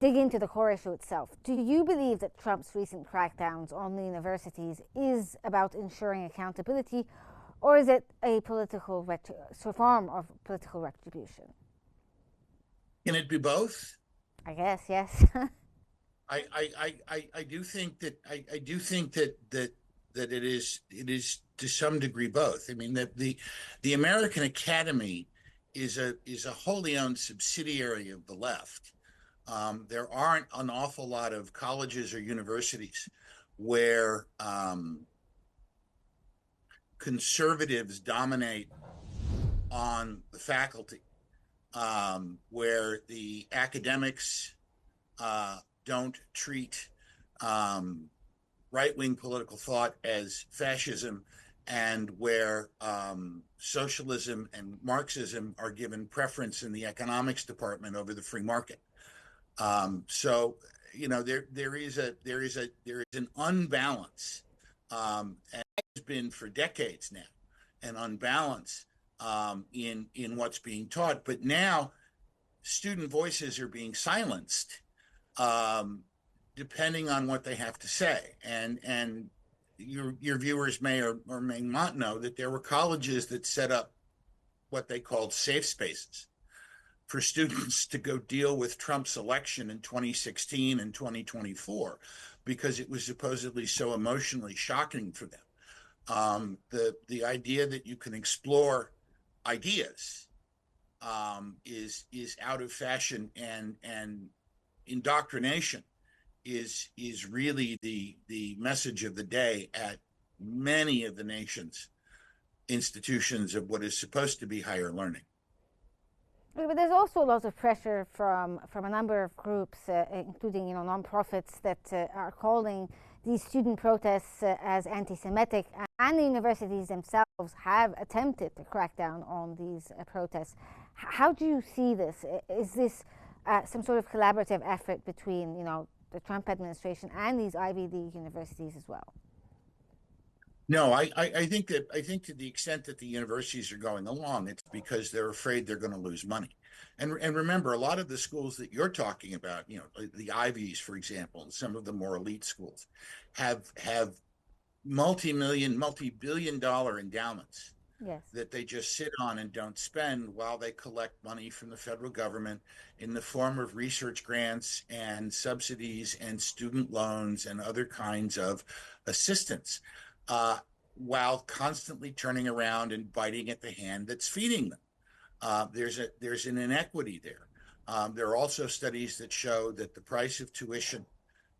dig into the core issue itself. Do you believe that Trump's recent crackdowns on the universities is about ensuring accountability, or is it a form of political retribution? Can it be both? I guess, yes. I do think that I do think that it is to some degree both. I mean that the American Academy is a wholly owned subsidiary of the left. There aren't an awful lot of colleges or universities where conservatives dominate on the faculty, where the academics don't treat right-wing political thought as fascism, and where socialism and Marxism are given preference in the economics department over the free market. So there is an unbalance, and has been for decades now, an unbalance in what's being taught. But now student voices are being silenced, depending on what they have to say. And your viewers may or may not know that there were colleges that set up what they called safe spaces for students to go deal with Trump's election in 2016 and 2024, because it was supposedly so emotionally shocking for them. The idea that you can explore ideas is out of fashion, and indoctrination is really the message of the day at many of the nation's institutions of what is supposed to be higher learning. But there's also a lot of pressure from a number of groups, including nonprofits, that are calling these student protests as anti-Semitic, and the universities themselves have attempted to crack down on these protests. How do you see this? Is this some sort of collaborative effort between the Trump administration and these Ivy League universities as well? No, I think to the extent that the universities are going along, it's because they're afraid they're going to lose money. And remember, a lot of the schools that you're talking about, the Ivies, for example, and some of the more elite schools, have multi-billion-dollar endowments. Yes. That they just sit on and don't spend, while they collect money from the federal government in the form of research grants and subsidies and student loans and other kinds of assistance, while constantly turning around and biting at the hand that's feeding them. There's an inequity there. There are also studies that show that the price of tuition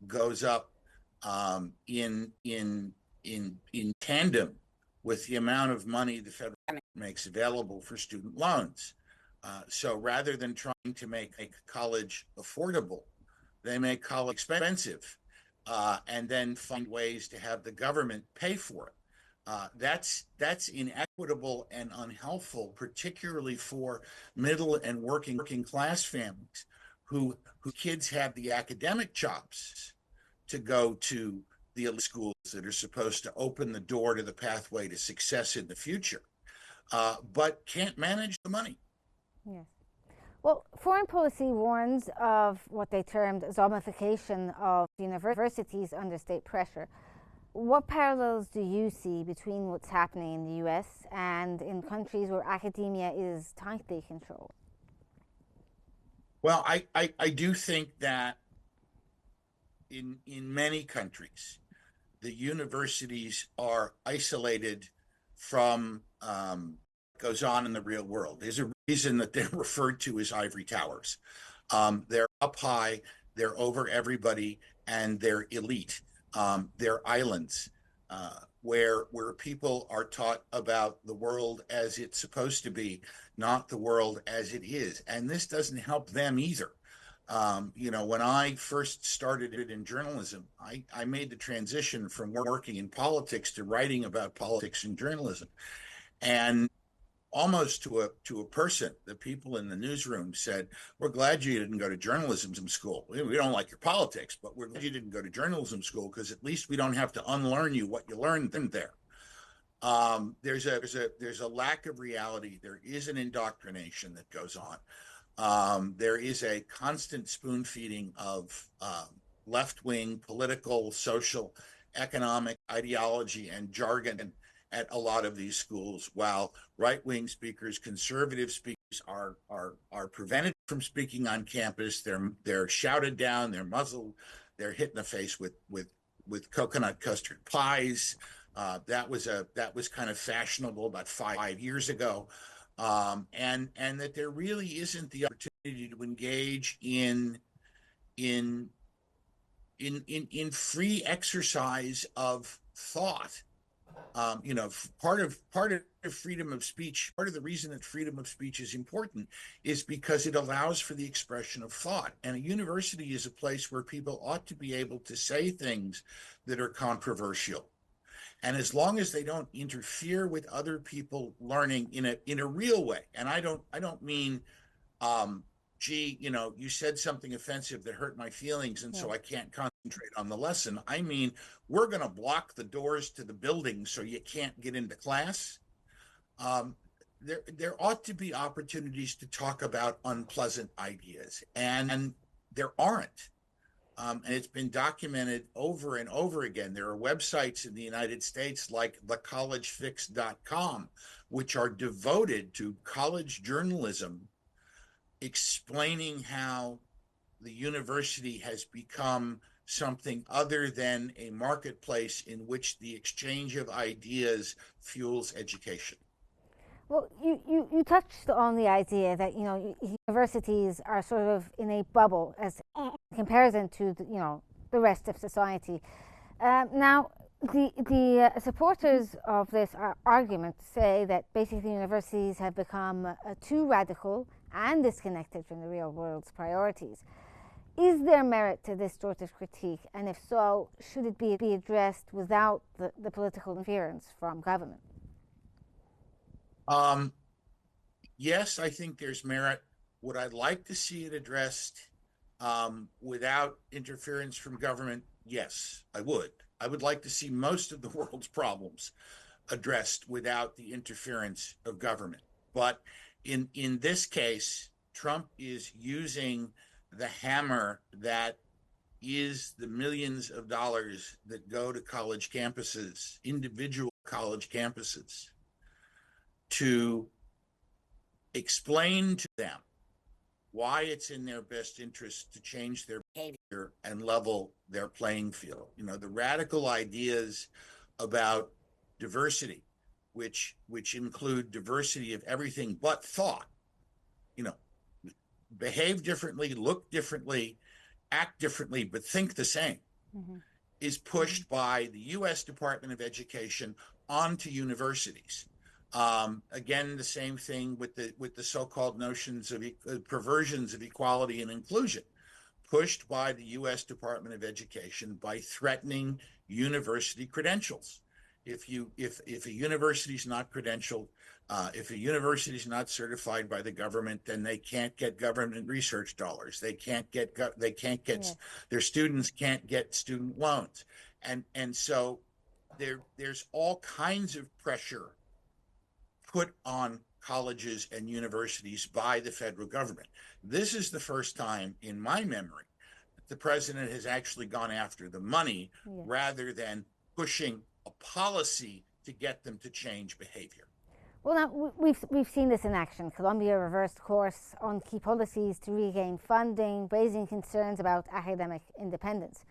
goes up in tandem with the amount of money the federal government makes available for student loans. So rather than trying to make college affordable, they make college expensive, and then find ways to have the government pay for it. That's inequitable and unhelpful, particularly for middle and working class families who kids have the academic chops to go to the elite schools that are supposed to open the door to the pathway to success in the future, but can't manage the money. Yes. Well, foreign policy warns of what they termed zombification of universities under state pressure. What parallels do you see between what's happening in the US and in countries where academia is tightly controlled? Well, I do think that in many countries, the universities are isolated from what goes on in the real world. There's a reason that they're referred to as ivory towers. They're up high, they're over everybody, and they're elite. They're islands where people are taught about the world as it's supposed to be, not the world as it is. And this doesn't help them either. When I first started in journalism, I made the transition from working in politics to writing about politics and journalism. And almost to a person, the people in the newsroom said, "We're glad you didn't go to journalism school. We don't like your politics, but we're glad you didn't go to journalism school, because at least we don't have to unlearn you what you learned there." There's a lack of reality. There is an indoctrination that goes on. There is a constant spoon feeding of left-wing political, social, economic ideology and jargon at a lot of these schools, while right-wing speakers, conservative speakers are prevented from speaking on campus. They're shouted down, they're muzzled, they're hit in the face with coconut custard pies. That was kind of fashionable about 5 years ago. And that there really isn't the opportunity to engage in free exercise of thought. Part of freedom of speech, part of the reason that freedom of speech is important is because it allows for the expression of thought. And a university is a place where people ought to be able to say things that are controversial. And as long as they don't interfere with other people learning in a real way, and I don't mean, gee, you said something offensive that hurt my feelings, and so I can't concentrate on the lesson. I mean, we're going to block the doors to the building so you can't get into class. There ought to be opportunities to talk about unpleasant ideas, and there aren't. And it's been documented over and over again. There are websites in the United States like thecollegefix.com, which are devoted to college journalism, explaining how the university has become something other than a marketplace in which the exchange of ideas fuels education. Well, you touched on the idea that universities are sort of in a bubble as in comparison to the rest of society. Now, the supporters of this argument say that basically universities have become too radical and disconnected from the real world's priorities. Is there merit to this sort of critique, and if so, should it be addressed without the political interference from government? Yes, I think there's merit. Would I like to see it addressed without interference from government? Yes, I would. I would like to see most of the world's problems addressed without the interference of government. But in this case, Trump is using the hammer that is the millions of dollars that go to college campuses, individual college campuses, to explain to them why it's in their best interest to change their behavior and level their playing field. The radical ideas about diversity, which include diversity of everything but thought, behave differently, look differently, act differently, but think the same, is pushed by the U.S. Department of Education onto universities. Again, the same thing with the so-called notions of perversions of equality and inclusion, pushed by the U.S. Department of Education by threatening university credentials. If a university is not credentialed, if a university is not certified by the government, then they can't get government research dollars. They can't get their students can't get student loans, and so there's all kinds of pressure put on colleges and universities by the federal government. This is the first time in my memory that the president has actually gone after the money rather than pushing a policy to get them to change behavior. Well, now we've seen this in action. Columbia reversed course on key policies to regain funding, raising concerns about academic independence.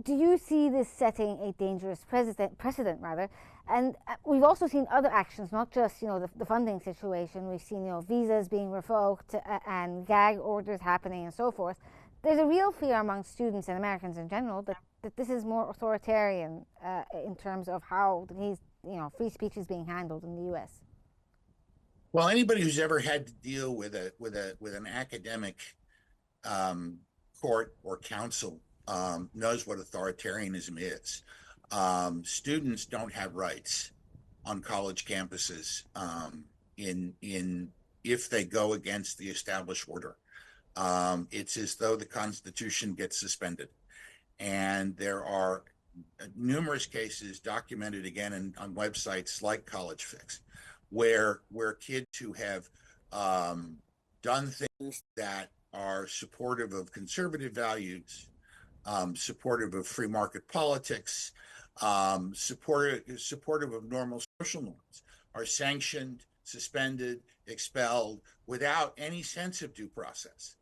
Do you see this setting a dangerous precedent, rather? And we've also seen other actions, not just the funding situation. We've seen visas being revoked and gag orders happening and so forth. There's a real fear among students and Americans in general that this is more authoritarian in terms of how free speech is being handled in the U.S. Well, anybody who's ever had to deal with an academic court or council knows what authoritarianism is. Students don't have rights on college campuses if they go against the established order. It's as though the Constitution gets suspended. And there are numerous cases documented again on websites like College Fix, where kids who have done things that are supportive of conservative values, supportive of free market politics, supportive of normal social norms, are sanctioned, suspended, expelled without any sense of due process.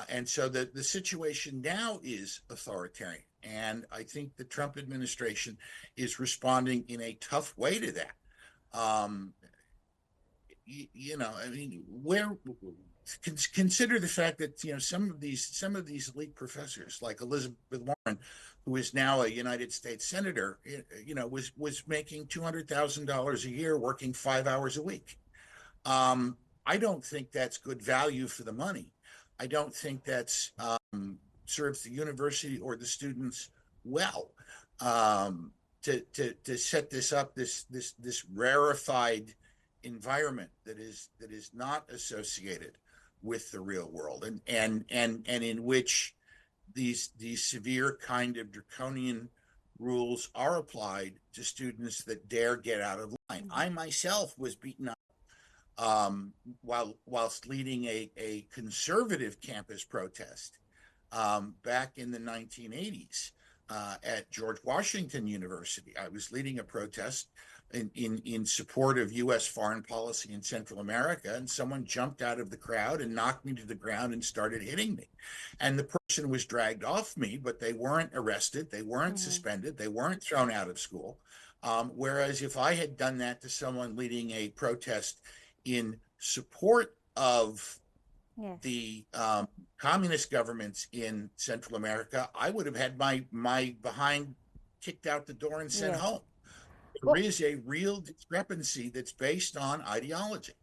And so the situation now is authoritarian. And I think the Trump administration is responding in a tough way to that. Um, I mean, consider the fact that some of these elite professors, like Elizabeth Warren, who is now a United States senator, was making $200,000 a year, working 5 hours a week. I don't think that's good value for the money. I don't think that's serves the university or the students well. To set this up, this rarefied environment that is not associated with the real world, and in which these severe kind of draconian rules are applied to students that dare get out of line. Mm-hmm. I myself was beaten up whilst leading a conservative campus protest back in the 1980s at George Washington University. I was leading a protest in support of U.S. foreign policy in Central America, and someone jumped out of the crowd and knocked me to the ground and started hitting me. And the person was dragged off me, but they weren't arrested, they weren't suspended, they weren't thrown out of school. Whereas if I had done that to someone leading a protest in support of the communist governments in Central America, I would have had my behind kicked out the door and sent home. There is a real discrepancy that's based on ideology.